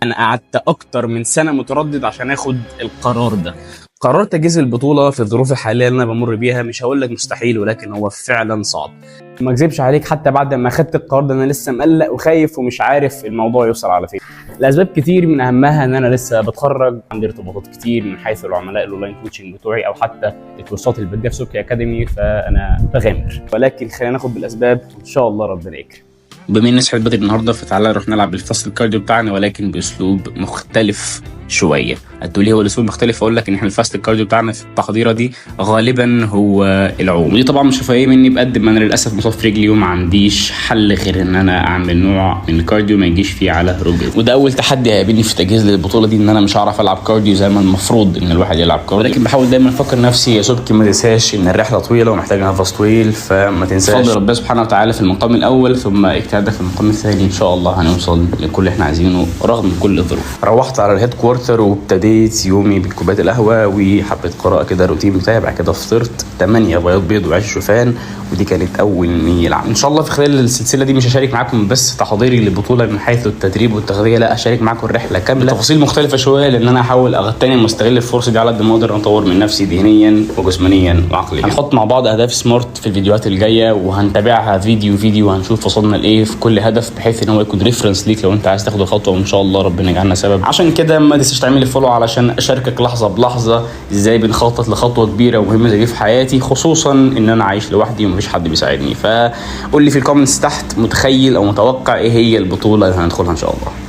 انا قعدت اكتر من سنه متردد عشان اخد القرار ده. قرار تجهيز البطوله في الظروف الحاليه اللي انا بمر بيها مش هقول لك مستحيل، ولكن هو فعلا صعب. ما اكذبش عليك، حتى بعد ما اخدت القرار ده انا لسه مقلق وخايف ومش عارف الموضوع يوصل على فين. لاسباب كتير، من اهمها ان انا لسه بتخرج، عندي ارتباطات كتير من حيث العملاء الاونلاين كوتشنج بتوعي او حتى الكورسات اللي بتجيب سوكي اكاديمي، فانا بغامر. ولكن خلينا ناخد بالاسباب وان شاء الله ربنا يكرم. بما اني صحيت بدري النهارده فتعالى نروح نلعب الفصل الكارديو بتاعنا، ولكن باسلوب مختلف شويه. هتقولي هو الاسلوب مختلف؟ اقول لك ان احنا الفاست الكارديو بتاعنا في التحضيره دي غالبا هو العوم، ودي طبعا مش رفاهيه مني بقد ما انا للاسف مصاب في رجلي وما عنديش حل غير ان انا اعمل نوع من الكارديو ما يجيش فيه على ركبي. وده اول تحدي هيقابلني في التجهيز للبطوله دي، ان انا مش هعرف العب كارديو زي ما المفروض ان الواحد يلعب كارديو. لكن بحاول دايما افكر نفسي يا سبكي ما تنساش ان الرحله طويله ومحتاجه نفس طويل، فما تنساش فضل ربنا سبحانه وتعالى في المقام الاول ثم اجتهادك في المقام الثاني. ان شاء الله هنوصل لكل اللي احنا عايزينه رغم كل الظروف. روحت على الهيد كوارتر وابتديت يومي بكوبايه القهوه وحبه قراءه كده، روتين بتاعي. بعد كده فطرت 8 بياض بيض وعيش شوفان، ودي كانت اول ميل عام. ان شاء الله في خلال السلسله دي مش هشارك معاكم بس تحضيري للبطوله من حيث التدريب والتغذيه، لا هشارك معاكم الرحله كامله، تفاصيل مختلفه شويه، لان انا هحاول اغتنم واستغل الفرصه دي على قد ما اقدر اطور من نفسي ذهنيا وجسمانيا وعقليا. هنحط مع بعض اهداف سمارت في الفيديوهات الجايه، وهنتابعها فيديو وهنشوف وصلنا لايه في كل هدف، بحيث ان هو يكون ريفرنس ليك لو انت عايز تاخد الخطوه، وان شاء الله ربنا يجعلنا سبب. عشان كده ما تنساش تعمل لي فولو علشان اشاركك لحظه بلحظه ازاي بنخطط لخطوه كبيره ومهمه زي دي في حياتي، خصوصا ان انا عايش لوحدي ومفيش حد بيساعدني. فقول لي في الكومنتس تحت متخيل او متوقع ايه هي البطوله اللي هندخلها ان شاء الله.